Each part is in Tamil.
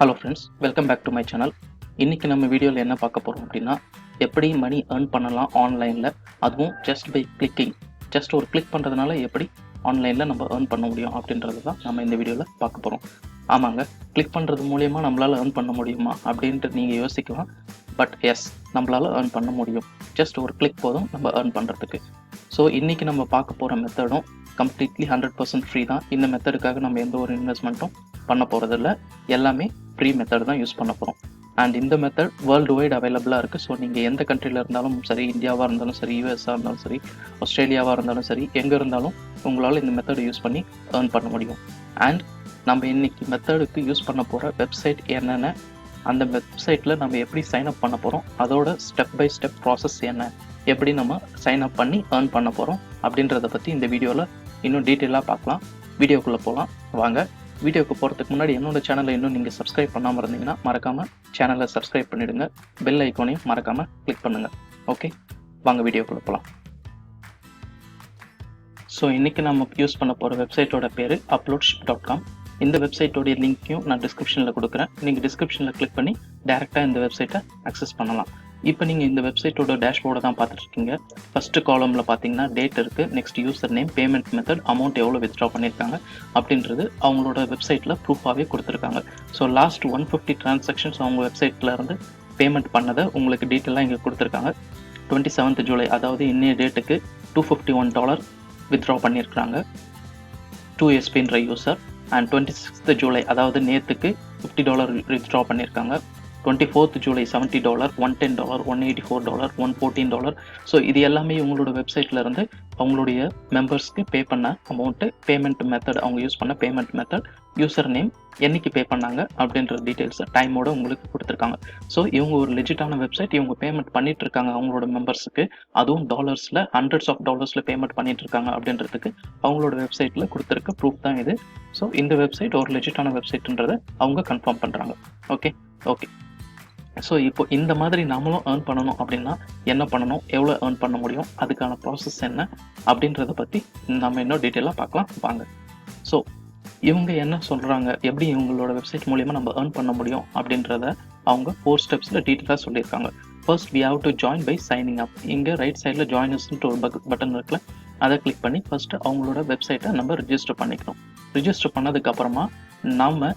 Hello friends, welcome back to my channel. இன்றைக்கி நம்ம வீடியோவில் என்ன பார்க்க போகிறோம் அப்படின்னா, எப்படி மணி ஏர்ன் பண்ணலாம் ஆன்லைனில், அதுவும் ஜஸ்ட் பை கிளிக்கிங். ஜஸ்ட் ஒரு கிளிக் பண்ணுறதுனால எப்படி ஆன்லைனில் நம்ம ஏர்ன் பண்ண முடியும் அப்படின்றது தான் நம்ம இந்த வீடியோவில் பார்க்க போகிறோம். ஆமாங்க, கிளிக் பண்ணுறது மூலயமா நம்மளால் ஏர்ன் பண்ண முடியுமா அப்படின்ட்டு நீங்கள் யோசிக்கலாம். பட் எஸ், நம்மளால் ஏர்ன் பண்ண முடியும். ஜஸ்ட் ஒரு கிளிக் போதும் நம்ம ஏர்ன் பண்ணுறதுக்கு. ஸோ இன்றைக்கி நம்ம பார்க்க போகிற மெத்தடும் கம்ப்ளீட்லி 100% ஃப்ரீ தான். இந்த மெத்தடுக்காக நம்ம எந்த ஒரு இன்வெஸ்ட்மெண்ட்டும் பண்ண போகிறதில்ல. எல்லாமே ஃப்ரீ மெத்தட் தான் யூஸ் பண்ண போகிறோம். அண்ட் இந்த மெத்தட் வேர்ல்டு வைட் அவைலபிளாக இருக்குது. ஸோ நீங்கள் எந்த கண்ட்ரியில் இருந்தாலும் சரி, இந்தியாவாக இருந்தாலும் சரி, யூஎஸ்ஆ இருந்தாலும் சரி, ஆஸ்திரேலியாவாக இருந்தாலும் சரி, எங்கே இருந்தாலும் உங்களால் இந்த மெத்தடை யூஸ் பண்ணி ஏர்ன் பண்ண முடியும். அண்ட் நம்ம இன்றைக்கி மெத்தடுக்கு யூஸ் பண்ண போகிற வெப்சைட் என்னென்ன, அந்த வெப்சைட்டில் நம்ம எப்படி சைன் அப் பண்ண போகிறோம், அதோட ஸ்டெப் பை ஸ்டெப் ப்ராசஸ் என்ன, எப்படி நம்ம சைன் அப் பண்ணி ஏர்ன் பண்ண போகிறோம் அப்படின்றத பற்றி இந்த வீடியோவில் இன்னும் டீட்டெயிலாக பார்க்கலாம். வீடியோக்குள்ளே போகலாம் வாங்க. வீடியோக்கு போகிறதுக்கு முன்னாடி என்னோட சேனலை இன்னும் நீங்கள் சப்ஸ்கிரைப் பண்ணாமல் இருந்தீங்கன்னா மறக்காமல் சேனலை சப்ஸ்கிரைப் பண்ணிவிடுங்க. பெல் ஐக்கானையும் மறக்காமல் கிளிக் பண்ணுங்கள். ஓகே, வாங்க வீடியோக்குள்ளே போகலாம். ஸோ இன்றைக்கி நம்ம யூஸ் பண்ண போகிற வெப்சைட்டோட பேர் uploadship.com. இந்த வெப்சைட்டோடைய லிங்க்கையும் நான் டிஸ்கிரிப்ஷனில் கொடுக்குறேன். நீங்கள் டிஸ்கிரிப்ஷனில் கிளிக் பண்ணி டேரெக்டாக இந்த வெப்சைட்டை அக்சஸ் பண்ணலாம். இப்போ நீங்கள் இந்த வெப்சைட்டோட டேஷ்போர்டை தான் பார்த்துட்ருக்கீங்க. ஃபஸ்ட்டு காலமில் பார்த்தீங்கன்னா டேட் இருக்குது, next user name, payment method, amount எவ்வளோ வித்ட்ரா பண்ணியிருக்காங்க அப்படின்றது அவங்களோட வெப்சைட்டில் ப்ரூஃபாகவே கொடுத்துருக்காங்க. ஸோ லாஸ்ட் 150 டிரான்சாக்ஷன்ஸ் அவங்க வெப்சைட்டில் இருந்து பேமெண்ட் பண்ணதை உங்களுக்கு டீட்டெயிலாக இங்கே கொடுத்துருக்காங்க. 27 ஜூலை, அதாவது இன்னைய டேட்டுக்கு $251 வித்ட்ரா பண்ணியிருக்காங்க 2SPன்ற யூசர். அண்ட் 26 ஜூலை, அதாவது நேற்றுக்கு $50 வித்ட்ரா பண்ணியிருக்காங்க. 24 ஜூலை $70, $110, $184, $114. ஸோ இது எல்லாமே உங்களோட வெப்சைட்டில் இருந்து அவங்களுடைய மெம்பர்ஸ்க்கு பே பண்ண அமௌண்ட்டு, பேமெண்ட் மெத்தட், அவங்க யூஸ் பண்ண பேமெண்ட் மெத்தட், யூசர் நேம், என்னைக்கு பே பண்ணாங்க அப்படின்ற டீட்டெயில்ஸை டைமோட உங்களுக்கு கொடுத்துருக்காங்க. ஸோ இவங்க ஒரு லெஜிட்டான வெப்சைட். இவங்க பேமெண்ட் பண்ணிட்டு இருக்காங்க அவங்களோட மெம்பர்ஸுக்கு, அதுவும் டாலர்ஸில், ஹண்ட்ரட்ஸ் ஆஃப் டாலர்ஸில் பேமெண்ட் பண்ணிட்டு இருக்காங்க அப்படின்றதுக்கு அவங்களோட வெப்சைட்டில் கொடுத்துருக்க ப்ரூஃப் தான் இது. ஸோ இந்த வெப்சைட் ஒரு லெஜிட்டான வெப்சைட்ன்றதை அவங்க கன்ஃபார்ம் பண்ணுறாங்க. ஓகே. ஸோ இப்போ இந்த மாதிரி நாமளும் ஏர்ன் பண்ணணும் அப்படின்னா என்ன பண்ணணும், எவ்வளோ ஏர்ன் பண்ண முடியும், அதுக்கான ப்ராசஸ் என்ன அப்படின்றத பற்றி நம்ம இன்னும் டீட்டெயிலாக பார்க்கலாம் வாங்க. ஸோ இவங்க என்ன சொல்கிறாங்க, எப்படி இவங்களோட வெப்சைட் மூலிமா நம்ம ஏர்ன் பண்ண முடியும் அப்படின்றத அவங்க 4 ஸ்டெப்ஸில் டீட்டெயிலாக சொல்லியிருக்காங்க. First we have to join by signing up. இங்கே ரைட் சைடில் ஜாயின் அஸ்ன்ட்டு ஒரு பட்டன் இருக்குல்ல, அதை கிளிக் பண்ணி ஃபஸ்ட்டு அவங்களோட வெப்சைட்டை நம்ம ரிஜிஸ்டர் பண்ணிக்கணும். ரிஜிஸ்டர் பண்ணதுக்கப்புறமா நம்ம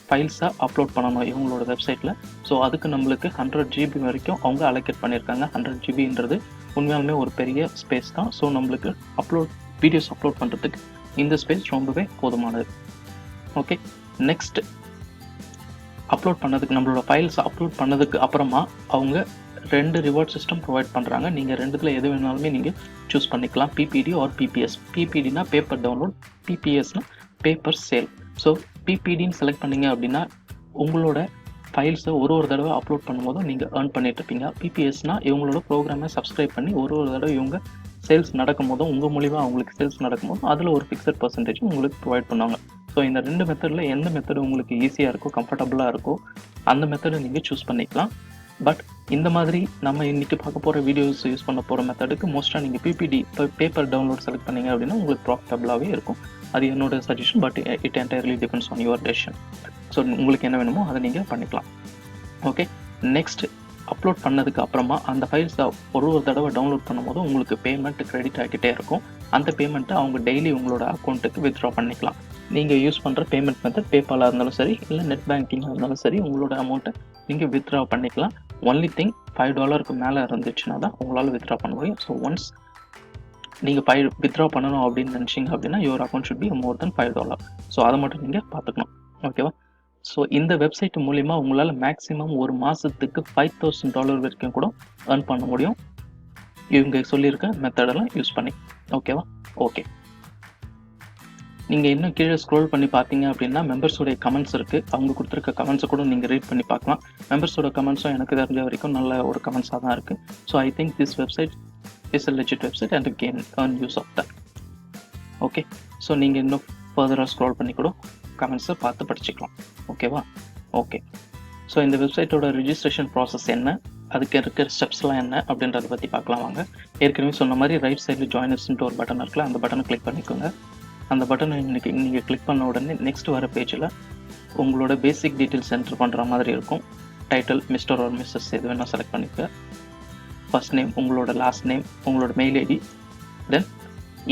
ஃபைல்ஸை அப்லோட் பண்ணணும் இவங்களோட வெப்சைட்டில். ஸோ அதுக்கு நம்மளுக்கு 100 GB வரைக்கும் அவங்க அலோகேட் பண்ணியிருக்காங்க. 100 GBன்றது உண்மையாலுமே ஒரு பெரிய ஸ்பேஸ் தான். ஸோ நம்மளுக்கு வீடியோஸ் அப்லோட் பண்ணுறதுக்கு இந்த ஸ்பேஸ் ரொம்பவே போதுமானது. ஓகே, நெக்ஸ்ட் அப்லோட் பண்ணதுக்கு, நம்மளோட ஃபைல்ஸ் அப்லோட் பண்ணதுக்கு அப்புறமா அவங்க 2 ரிவார்ட் சிஸ்டம் ப்ரொவைட் பண்ணுறாங்க. நீங்கள் ரெண்டுத்தில் எது வேணாலுமே நீங்கள் சூஸ் பண்ணிக்கலாம், PPD ஆர் PPS. PPDனா பேப்பர் டவுன்லோட், PPSனா பேப்பர் சேல். ஸோ PPDன்னு செலக்ட் பண்ணிங்க அப்படின்னா உங்களோட ஃபைல்ஸை ஒரு தடவை அப்லோட் பண்ணும்போதும் நீங்கள் ஏர்ன் பண்ணிட்டுருப்பீங்க. PPSனால் இவங்களோட ப்ரோக்ராமை சப்ஸ்கிரைப் பண்ணி ஒரு தடவை இவங்க சேல்ஸ் நடக்கும் போதும், உங்கள் மூலிமா அவங்களுக்கு சேல்ஸ் நடக்கும் போதும் அதில் ஒரு ஃபிக்ஸட் பர்சன்டேஜ் உங்களுக்கு ப்ரொவைட் பண்ணுவாங்க. ஸோ இந்த 2 மெத்தடில் எந்த மெத்தடு உங்களுக்கு ஈஸியாக இருக்கோ, கம்ஃபர்டபுளாக இருக்கோ அந்த மெத்தடை நீங்கள் சூஸ் பண்ணிக்கலாம். பட் இந்த மாதிரி நம்ம இன்றைக்கி பார்க்க போகிற வீடியோஸ் யூஸ் பண்ண போகிற மெத்தடுக்கு மோஸ்ட்டாக நீங்கள் PPD பேப்பர் டவுன்லோட் செலக்ட் பண்ணிங்க அப்படின்னா உங்களுக்கு ப்ராஃபிட்டபுளாகவே இருக்கும். அது என்னோட suggestion. But it entirely depends on your decision. So உங்களுக்கு என்ன வேணுமோ அதை நீங்கள் பண்ணிக்கலாம். ஓகே, நெக்ஸ்ட் அப்லோட் பண்ணதுக்கு அப்புறமா அந்த ஃபைல்ஸை ஒரு தடவை டவுன்லோட் பண்ணும்போது உங்களுக்கு பேமெண்ட் கிரெடிட் ஆகிக்கிட்டே இருக்கும். அந்த பேமெண்ட்டை அவங்க டெய்லி உங்களோட அக்கௌண்ட்டுக்கு வித்ட்ரா பண்ணிக்கலாம். நீங்கள் யூஸ் பண்ணுற பேமெண்ட் மெத்தட் பேபாலாக இருந்தாலும் சரி, இல்லை நெட் பேங்கிங்காக இருந்தாலும் சரி, உங்களோட அமௌண்ட்டை நீங்கள் வித்ட்ரா பண்ணிக்கலாம். ஒன்லி திங் $5 மேலே இருந்துச்சுன்னா தான் உங்களால் வித்ட்ரா பண்ண முடியும். ஸோ ஒன்ஸ் நீங்கள் வித்ட்ரா பண்ணணும் அப்படின்னு நினச்சிங்க அப்படின்னா your account should be more then $5. So அதை மட்டும் நீங்கள் பார்த்துக்கணும். ஓகேவா? ஸோ இந்த வெப்சைட் மூலிமா உங்களால் மேக்ஸிமம் ஒரு மாதத்துக்கு $5,000 வரைக்கும் கூட ஏர்ன் பண்ண முடியும், இவங்க சொல்லியிருக்க மெத்தடெல்லாம் யூஸ் பண்ணி. ஓகேவா? ஓகே, நீங்கள் இன்னும் கீழே ஸ்க்ரோல் பண்ணி பார்த்தீங்க அப்படின்னா மெம்பர்ஸோடைய கமெண்ட்ஸ் இருக்குது. அவங்க கொடுத்துருக்க கமெண்ட்ஸை கூட நீங்கள் ரீட் பண்ணி பார்க்கலாம். மெம்பர்ஸோட கமெண்ட்ஸும் எனக்கு தெரிஞ்ச வரைக்கும் நல்ல ஒரு கமெண்ட்ஸாக தான் இருக்குது. So I think this website is a legit website and you can earn use of that. Okay, so நீங்கள் இன்னும் ஃபர்தராக ஸ்க்ரோல் பண்ணி கூட கமெண்ட்ஸை பார்த்து படிச்சுக்கலாம். ஓகேவா? ஓகே, ஸோ இந்த வெப்சைட்டோட ரிஜிஸ்ட்ரேஷன் ப்ராசஸ் என்ன, அதுக்கு இருக்கிற ஸ்டெப்ஸ்லாம் என்ன அப்படின்றத பற்றி பார்க்கலாம் வாங்க. ஏற்கனவே சொன்ன மாதிரி ரைட் சைடில் ஜாயினர்ஸ்ன்ட்டு ஒரு பட்டன் இருக்குல்ல, அந்த பட்டனை கிளிக் பண்ணிக்கோங்க. அந்த பட்டனை நீங்கள் கிளிக் பண்ண உடனே நெக்ஸ்ட் வர பேஜில் உங்களோட பேசிக் டீட்டெயில்ஸ் என்டர் பண்ணுற மாதிரி இருக்கும். டைட்டில் மிஸ்டர் ஆர் மிஸ்ஸஸ் எது வேணால் செலக்ட் பண்ணிக்க. ஃபர்ஸ்ட் நேம், உங்களோட லாஸ்ட் நேம், உங்களோட மெயில் ஐடி, தென்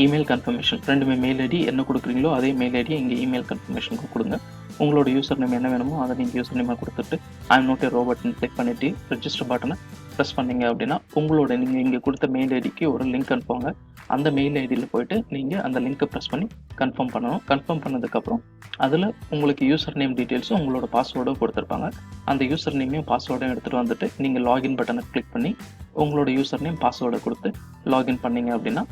இமெயில் கன்ஃபர்மேஷன். ரெண்டுமே மெயில் ஐடி என்ன கொடுக்குறீங்களோ அதே மெயில் ஐடி இங்கே இமெயில் கன்ஃபர்மேஷனுக்கு கொடுங்க. உங்களோட யூசர் நேம் என்ன வேணுமோ அதை நீங்கள் யூசர் நேமாக கொடுத்துட்டு ஐம் நாட் ஏ ரோபோட்னு கிளிக் பண்ணிவிட்டு ரெஜிஸ்டர் பட்டனை ப்ரெஸ் பண்ணீங்க அப்படின்னா உங்களோட நீங்கள் இங்கே கொடுத்த மெயில் ஐடிக்கு ஒரு லிங்க் அனுப்புவாங்க. அந்த மெயில் ஐடியில் போய்ட்டு நீங்கள் அந்த லிங்க்கை ப்ரெஸ் பண்ணி கன்ஃபார்ம் பண்ணணும். கன்ஃபார்ம் பண்ணதுக்கப்புறம் அதில் உங்களுக்கு யூசர் நேம் டீட்டெயில்ஸும் உங்களோட பாஸ்வேர்டும் கொடுத்துருப்பாங்க. அந்த யூசர் நேமையும் பாஸ்வேர்டும் எடுத்துகிட்டு வந்துட்டு நீங்கள் லாகின் பட்டனை கிளிக் பண்ணி உங்களோட யூசர் நேம் பாஸ்வேர்டை கொடுத்து லாகின் பண்ணீங்க அப்படின்னா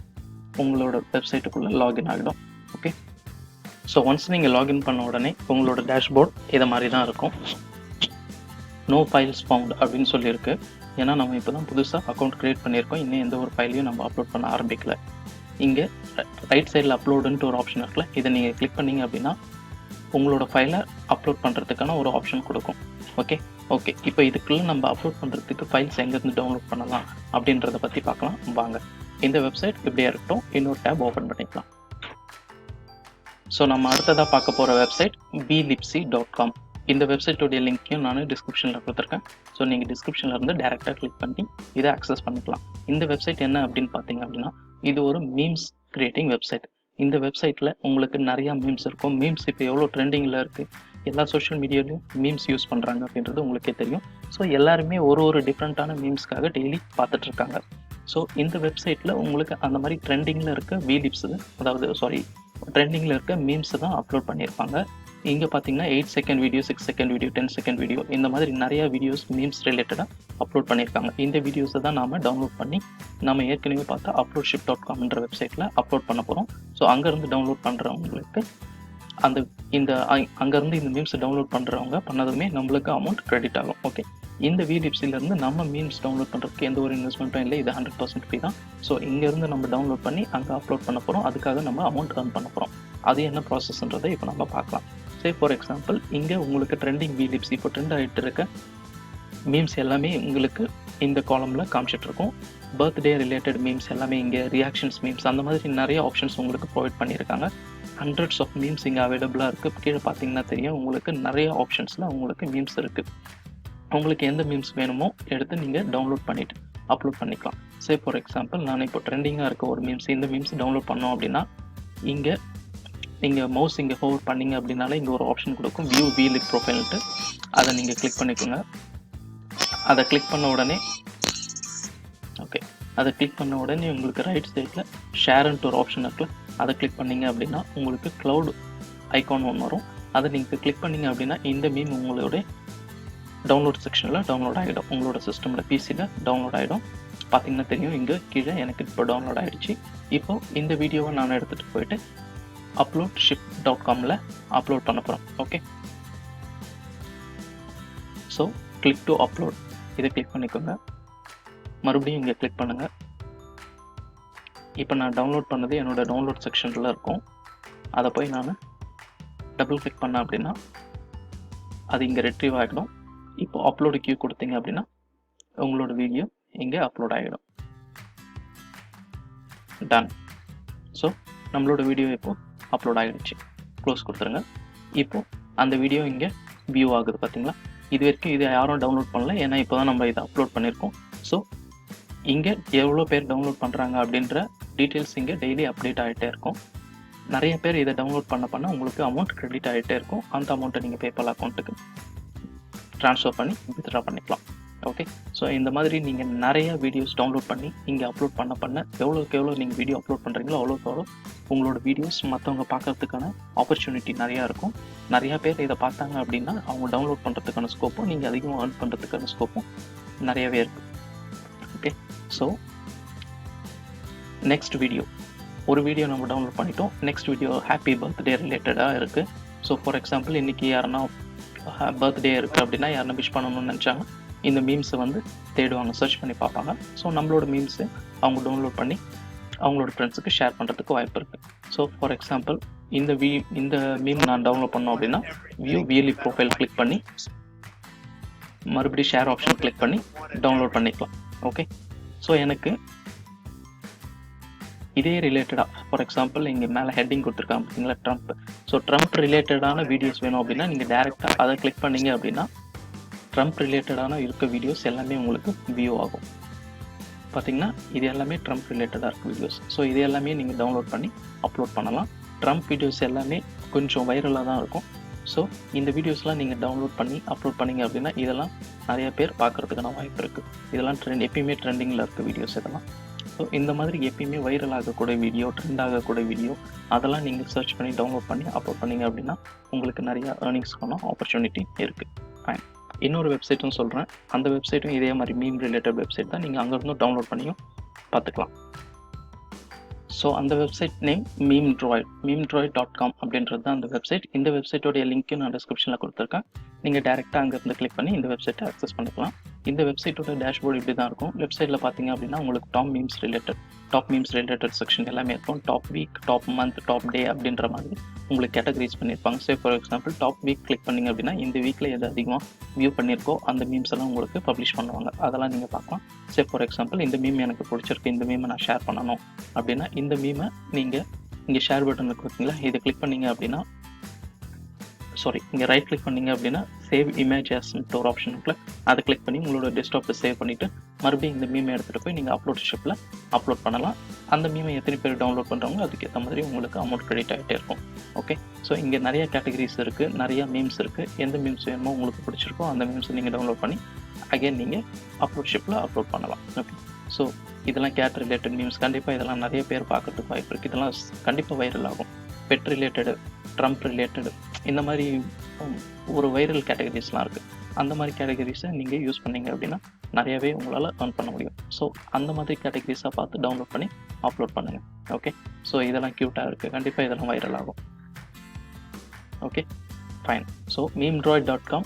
உங்களோட வெப்சைட்டுக்குள்ளே லாகின் ஆகிடும். ஓகே, ஸோ ஒன்ஸ் நீங்கள் லாகின் பண்ண உடனே உங்களோட டேஷ்போர்ட் இதை மாதிரி தான் இருக்கும். நோ ஃபைல்ஸ் ஃபவுண்ட் அப்படின்னு சொல்லியிருக்கு. ஏன்னா நம்ம இப்போ தான் புதுசாக அக்கௌண்ட் க்ரியேட் பண்ணியிருக்கோம். இன்னும் எந்த ஒரு ஃபைலையும் நம்ம அப்லோட் பண்ண ஆரம்பிக்கல. இங்கே ரைட் சைடில் அப்லோடுன்ட்டு ஒரு ஆப்ஷன் இருக்குல்ல, இதை நீங்கள் கிளிக் பண்ணிங்க அப்படின்னா உங்களோட ஃபைலை அப்லோட் பண்ணுறதுக்கான ஒரு ஆப்ஷன் கொடுக்கும். ஓகே, இப்போ இதுக்குள்ளே நம்ம அப்லோட் பண்ணுறதுக்கு ஃபைல்ஸ் எங்கேருந்து டவுன்லோட் பண்ணலாம் அப்படின்றத பற்றி பார்க்கலாம் வாங்க. இந்த வெப்சைட் இப்படியே இருக்கட்டும், இன்னொரு டேப் ஓப்பன் பண்ணிக்கலாம். ஸோ நம்ம அடுத்ததாக பார்க்க போகிற வெப்சைட் blipsy.com. இந்த வெப்சைட்டோடைய லிங்க்கையும் நான் டிஸ்கிரிப்ஷனில் கொடுத்துருக்கேன். ஸோ நீங்கள் டிஸ்கிரிப்ஷனில் இருந்து டேரெக்டாக கிளிக் பண்ணி இதை அக்சஸ் பண்ணிக்கலாம். இந்த வெப்சைட் என்ன அப்படின்னு பார்த்தீங்க அப்படின்னா இது ஒரு மீம்ஸ் கிரியேட்டிங் வெப்சைட். இந்த வெப்சைட்டில் உங்களுக்கு நிறையா மீம்ஸ் இருக்கும். மீம்ஸ் இப்போ எவ்வளோ ட்ரெண்டிங்கில் இருக்குது, எல்லா சோஷியல் மீடியாலையும் மீம்ஸ் யூஸ் பண்ணுறாங்க அப்படின்றது உங்களுக்கே தெரியும். ஸோ எல்லாருமே ஒரு டிஃப்ரெண்ட்டான மீம்ஸ்க்காக டெய்லி பார்த்துட்ருக்காங்க. ஸோ இந்த வெப்சைட்டில் உங்களுக்கு அந்த மாதிரி ட்ரெண்டிங்கில் இருக்க ட்ரெண்டிங்கில் இருக்க மீம்ஸை தான் அப்லோட் பண்ணியிருப்பாங்க. இங்கே பார்த்தீங்கன்னா 8 second video, 6 second video, 10 second video, இந்த மாதிரி நிறையா வீடியோஸ் மீம்ஸ் ரிலேட்டடாக அப்லோட் பண்ணியிருக்காங்க. இந்த வீடியோஸை தான் நாம் டவுன்லோட் பண்ணி நம்ம ஏற்கனவே பார்த்தா uploadship.comன்ற வெப்சைட்டில் அப்லோட் பண்ண போகிறோம். ஸோ அங்கேருந்து டவுன்லோட் பண்ணுறவங்களுக்கு அங்கேருந்து இந்த மீம்ஸ் டவுன்லோட் பண்ணுறவங்க பண்ணதுமே நம்மளுக்கு அமௌண்ட் கிரெடிட் ஆகும். ஓகே, இந்த VLipsy-லேருந்து நம்ம மீம்ஸ் டவுன்லோட் பண்ணுறதுக்கு எந்த ஒரு இன்வெஸ்ட்மெண்ட்டும் இல்லை. இது 100% ஃப்ரீ தான். ஸோ இங்கேருந்து நம்ம டவுன்லோட் பண்ணி அங்கே அப்லோட் பண்ண போகிறோம். அதுக்காக நம்ம அமௌண்ட் earn பண்ண போகிறோம். அது என்ன ப்ராசஸ்ன்றதை இப்போ நம்ம பார்க்கலாம். ஃபார் எக்ஸாம்பிள் இங்கே உங்களுக்கு ட்ரெண்டிங் VLipsy இப்போ ட்ரெண்ட் ஆகிட்டு இருக்க மீம்ஸ் எல்லாமே உங்களுக்கு இந்த காலமில் காமிச்சிட்ருக்கோம். பர்த்டே ரிலேட்டட் மீம்ஸ் எல்லாமே இங்கே, ரியாக்ஷன்ஸ் மீம்ஸ், அந்த மாதிரி நிறைய ஆப்ஷன்ஸ் உங்களுக்கு ப்ரொவைட் பண்ணியிருக்காங்க. ஹண்ட்ரட்ஸ் ஆஃப் மீம்ஸ் இங்கே அவைலபிளாக இருக்குது. கீழே பார்த்தீங்கன்னா தெரியும் உங்களுக்கு நிறைய ஆப்ஷன்ஸில் உங்களுக்கு மீம்ஸ் இருக்குது. உங்களுக்கு எந்த மீம்ஸ் வேணுமோ எடுத்து நீங்கள் டவுன்லோட் பண்ணிவிட்டு அப்லோட் பண்ணிக்கலாம். ஃபார் எக்ஸாம்பிள் நான் இப்போ ட்ரெண்டிங்காக இருக்க ஒரு மீம்ஸ், இந்த மீம்ஸ் டவுன்லோட் பண்ணோம் அப்படின்னா இங்கே நீங்கள் மவுஸ் இங்கே ஹோவர் பண்ணிங்க அப்படின்னாலே இங்கே ஒரு ஆப்ஷன் கொடுக்கும், வியூ VLip ப்ரொஃபைல்ன்ட்டு. அதை நீங்கள் கிளிக் பண்ணிக்கோங்க. அதை கிளிக் பண்ண உடனே உங்களுக்கு ரைட் சைடில் ஷேர்ன்ட்டு ஒரு ஆப்ஷன் இருக்குல்ல, அதை கிளிக் பண்ணிங்க அப்படின்னா உங்களுக்கு க்ளவுட் ஐக்கான் ஒன்று வரும். அதை நீங்கள் கிளிக் பண்ணிங்க அப்படின்னா இந்த மீம் உங்களோட டவுன்லோட் செக்ஷனில் டவுன்லோட் ஆகிடும். உங்களோட சிஸ்டமில் பிசியில் டவுன்லோட் ஆகிடும். பார்த்தீங்கன்னா தெரியும் இங்கே கீழே எனக்கு இப்போ டவுன்லோட் ஆகிடுச்சு. இப்போது இந்த வீடியோவை நான் எடுத்துகிட்டு போயிட்டு uploadship.comல அப்லோட் பண்ண போகிறோம். Okay, so click to upload, இதை கிளிக் பண்ணிக்கோங்க. மறுபடியும் இங்கே கிளிக் பண்ணுங்கள். இப்போ நான் டவுன்லோட் பண்ணது என்னோடய டவுன்லோட் செக்ஷனில் இருக்கும். அதை போய் நான் டபுள் கிளிக் பண்ணேன் அப்படின்னா அது இங்கே ரெட்ரீவ் ஆகிடும். இப்போ அப்லோடு கியூ கொடுத்தீங்க அப்படின்னா உங்களோட வீடியோ இங்கே அப்லோட் ஆகிடும். டன். ஸோ நம்மளோட வீடியோ இப்போ அப்லோட் ஆகிடுச்சு. க்ளோஸ் கொடுத்துருங்க. இப்போது அந்த வீடியோ இங்கே வியூ ஆகுது பார்த்தீங்களா. இது வரைக்கும் இதை யாரும் டவுன்லோட் பண்ணல, ஏன்னா இப்போ தான் நம்ம இதை அப்லோட் பண்ணியிருக்கோம். ஸோ இங்கே எவ்வளோ பேர் டவுன்லோட் பண்ணுறாங்க அப்படின்ற டீட்டெயில்ஸ் இங்கே டெய்லி அப்டேட் ஆகிட்டே இருக்கும். நிறைய பேர் இதை டவுன்லோட் பண்ண உங்களுக்கு அமௌண்ட் கிரெடிட் ஆகிட்டே இருக்கும். அந்த அமௌண்ட்டை நீங்கள் பேபால் அக்கௌண்ட்டுக்கு ட்ரான்ஸ்ஃபர் பண்ணி வித்ட்ரா பண்ணிக்கலாம். ஓகே, ஸோ இந்த மாதிரி நீங்கள் நிறைய வீடியோஸ் டவுன்லோட் பண்ணி இங்கே அப்லோட் பண்ண எவ்வளோக்கு எவ்வளோ நீங்கள் வீடியோ அப்லோட் பண்ணுறீங்களோ அவ்வளோக்கு எவ்வளோ உங்களோட வீடியோஸ் மற்றவங்க பார்க்கறதுக்கான ஆப்பர்ச்சுனிட்டி நிறையா இருக்கும். நிறையா பேர் இதை பார்த்தாங்க அப்படின்னா அவங்க டவுன்லோட் பண்ணுறதுக்கான ஸ்கோப்பும் நீங்கள் அதிகமாக earn பண்ணுறதுக்கான ஸ்கோப்பும் நிறையவே இருக்குது. ஓகே, ஸோ நெக்ஸ்ட் வீடியோ ஒரு வீடியோ நம்ம டவுன்லோட் பண்ணிட்டோம். நெக்ஸ்ட் வீடியோ ஹாப்பி பர்த்டே ரிலேட்டடாக இருக்குது. ஸோ ஃபார் எக்ஸாம்பிள் இன்றைக்கி யாருன்னா பர்த்டே இருக்குது அப்படின்னா யாருன்னா விஷ் பண்ணணும்னு நினச்சாங்க இந்த மீம்ஸை வந்து தேடுவாங்க, சர்ச் பண்ணி பார்ப்பாங்க. ஸோ நம்மளோட மீம்ஸை அவங்க டவுன்லோட் பண்ணி அவங்களோட ஃப்ரெண்ட்ஸுக்கு ஷேர் பண்ணுறதுக்கு வாய்ப்பு இருக்குது. ஸோ ஃபார் எக்ஸாம்பிள் இந்த மீம் நான் டவுன்லோட் பண்ணோம் அப்படின்னா வியூ VLip ப்ரொஃபைல் கிளிக் பண்ணி மறுபடியும் ஷேர் ஆப்ஷன் கிளிக் பண்ணி டவுன்லோட் பண்ணிக்கலாம். ஓகே, ஸோ எனக்கு இதே ரிலேட்டடாக ஃபார் எக்ஸாம்பிள் இங்கே மேலே ஹெட்டிங் கொடுத்துருக்காங்க பார்த்தீங்களா ட்ரம்ப். ஸோ ட்ரம்ப் ரிலேட்டடான வீடியோஸ் வேணும் அப்படின்னா நீங்கள் டேரெக்டாக அதை கிளிக் பண்ணீங்க அப்படின்னா ட்ரம்ப் ரிலேட்டடான இருக்க வீடியோஸ் எல்லாமே உங்களுக்கு வியூ ஆகும். பார்த்தீங்கன்னா இது எல்லாமே ட்ரம்ப் ரிலேட்டடாக இருக்க வீடியோஸ். ஸோ இது எல்லாமே நீங்கள் டவுன்லோட் பண்ணி அப்லோட் பண்ணலாம். ட்ரம்ப் வீடியோஸ் எல்லாமே கொஞ்சம் வைரலாக தான் இருக்கும். ஸோ இந்த வீடியோஸ்லாம் நீங்கள் டவுன்லோட் பண்ணி அப்லோட் பண்ணிங்க அப்படின்னா இதெல்லாம் நிறைய பேர் பார்க்குறதுக்கான வாய்ப்பு இருக்குது. இதெல்லாம் எப்பயுமே ட்ரெண்டிங்கில் இருக்க வீடியோஸ் இதெல்லாம். ஸோ இந்த மாதிரி எப்பயுமே வைரல் ஆகக்கூடிய வீடியோ, ட்ரெண்ட் ஆகக்கூடிய வீடியோ அதெல்லாம் நீங்கள் சர்ச் பண்ணி டவுன்லோட் பண்ணி அப்லோட் பண்ணிங்க அப்படின்னா உங்களுக்கு நிறையா ஏர்னிங்ஸ்க்கான ஆப்பர்ச்சுனிட்டி இருக்குது. ஃபைன். இன்னொரு வெப்சைட்டும் சொல்கிறேன். அந்த வெப்சைட்டும் இதே மாதிரி மீம் ரிலேட்டட் வெப்சைட் தான். நீங்கள் அங்கேருந்து டவுன்லோட் பண்ணியும் பார்த்துக்கலாம். ஸோ அந்த வெப்சைட் நேம் memedroid.com அப்படின்றது தான் அந்த வெப்சைட். இந்த வெப்சைட்டோடைய லிங்க்கும் நான் டிஸ்கிரிப்ஷனில் கொடுத்துருக்கேன். நீங்கள் டேரெக்டாக அங்கேருந்து கிளிக் பண்ணி இந்த வெப்சைட்டை அக்சஸ் பண்ணிக்கலாம். இந்த வெப்சைட்டோட டேஷ்போர்டு இப்படி தான் இருக்கும். லெஃப்ட் சைடில் பார்த்தீங்க அப்படின்னா உங்களுக்கு டாப் மீம்ஸ் ரிலேட்டட் செக்ஷன் எல்லாமே இருக்கும். Top week, top month, top day அப்படின்ற மாதிரி உங்களுக்கு கேட்டகரைஸ் பண்ணியிருப்பாங்க. So for example top week click பண்ணிங்க அப்படின்னா இந்த வீக்கில் எது அதிகமாக வியூ பண்ணியிருக்கோ அந்த மீம்ஸ் எல்லாம் உங்களுக்கு பப்ளிஷ் பண்ணுவாங்க. அதெல்லாம் நீங்கள் பார்க்கலாம். ஸோ ஃபார் எக்ஸாம்பிள் இந்த மீம் எனக்கு பிடிச்சிருக்கு, இந்த மீமை நான் ஷேர் பண்ணணும் அப்படின்னா இந்த மீமை நீங்கள் இங்கே ஷேர் பட்டன் இருக்குங்களா, இதை கிளிக் பண்ணீங்க அப்படின்னா இங்கே ரைட் கிளிக் பண்ணீங்க அப்படின்னா சேவ் இமேஜ் ஆஸ்ன்ற ஒரு ஆப்ஷன் இருக்குல்ல, அதை கிளிக் பண்ணி உங்களோட டெஸ்க்டாப்பில் சேவ் பண்ணிவிட்டு மறுபடியும் இந்த மீமை எடுத்துகிட்டு போய் நீங்கள் அப்லோட்ஷிப்பில் அப்லோட் பண்ணலாம். அந்த மீமை எத்தனை பேர் டவுன்லோட் பண்ணுறாங்களோ அதுக்கேற்ற மாதிரி உங்களுக்கு அமௌண்ட் கிரெடிட் ஆகிட்டே இருக்கும். ஓகே. ஸோ இங்கே நிறைய கேட்டகரிஸ் இருக்குது, நிறையா மீம்ஸ் இருக்குது. எந்த மீம்ஸ் வேணுமோ உங்களுக்கு பிடிச்சிருக்கோ அந்த மீம்ஸை நீங்கள் டவுன்லோட் பண்ணி அகைன் நீங்கள் அப்லோட்ஷிப்பில் அப்லோட் பண்ணலாம். ஓகே. ஸோ இதெல்லாம் கேட் ரிலேட்டட் மீம்ஸ் கண்டிப்பாக இதெல்லாம் நிறைய பேர் பார்க்கறதுக்கு வாய்ப்பு இருக்குது. இதெல்லாம் கண்டிப்பாக வைரல் ஆகும். பெட் ரிலேட்டடு, ட்ரம்ப் ரிலேட்டடு, இந்த மாதிரி ஒரு வைரல் கேட்டகரிஸ்லாம் இருக்குது. அந்த மாதிரி கேட்டகரிஸை நீங்கள் யூஸ் பண்ணீங்க அப்படின்னா நிறையவே உங்களால் ஏர்ன் பண்ண முடியும். ஸோ அந்த மாதிரி கேட்டகரிஸாக பார்த்து டவுன்லோட் பண்ணி அப்லோட் பண்ணுங்கள். ஓகே. ஸோ இதெல்லாம் க்யூட்டாக இருக்குது, கண்டிப்பாக இதெல்லாம் வைரல் ஆகும். Okay, fine. So memedroid.com,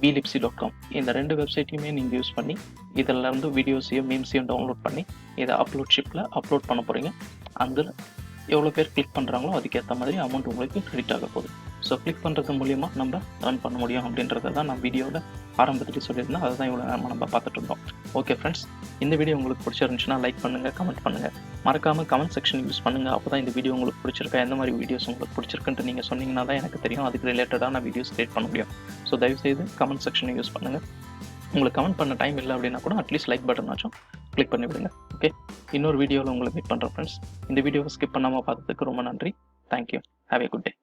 blipsy.com இந்த ரெண்டு வெப்சைட்டையுமே நீங்கள் யூஸ் பண்ணி இதில் வந்து வீடியோஸையும் மீம்ஸையும் டவுன்லோட் பண்ணி இதை அப்லோட்ஷிப்பில் அப்லோட் பண்ண போகிறீங்க. அதில் எவ்வளோ பேர் கிளிக் பண்ணுறாங்களோ அதுக்கேற்ற மாதிரி அமௌண்ட் உங்களுக்கு கிரெடிட் ஆக போகுது. ஸோ கிளிக் பண்ணுறது மூலிமா நம்ம ஏர்ன் பண்ண முடியும் அப்படின்றத தான் நான் வீடியோவில் ஆரம்பத்தில் சொல்லியிருந்தேன். அதை தான் இவ்வளோ நம்ம பார்த்துட்டு இருந்தோம். ஓகே ஃப்ரெண்ட்ஸ், இந்த வீடியோ உங்களுக்கு பிடிச்சிருந்துச்சுன்னா லைக் பண்ணுங்கள், கமெண்ட் பண்ணுங்கள். மறக்காமல் கமெண்ட் செக்ஷன் யூஸ் பண்ணுங்கள். அப்போ தான் இந்த வீடியோ உங்களுக்கு பிடிச்சிருக்கா, எந்த மாதிரி வீடியோஸ் உங்களுக்கு பிடிச்சிருக்குன்ட்டு நீங்கள் சொன்னீங்கன்னா தான் எனக்கு தெரியும், அதுக்கு ரிலேட்டடான வீடியோஸ் கிரியேட் பண்ண முடியும். ஸோ தயவுசெய்து கமெண்ட் செக்ஷனை யூஸ் பண்ணுங்கள். உங்களுக்கு கமெண்ட் பண்ண டைம் இல்லை அப்படின்னா கூட அட்லீஸ்ட் லைக் பட்டனாச்சும் கிளிக் பண்ணி விடுங்க. ஓகே, இன்னொரு வீடியோவில் உங்களை மீட் பண்ணுறேன் ஃப்ரெண்ட்ஸ். இந்த வீடியோவை ஸ்கிப் பண்ணாமல் பார்த்ததுக்கு ரொம்ப நன்றி. Thank you. Have A good day.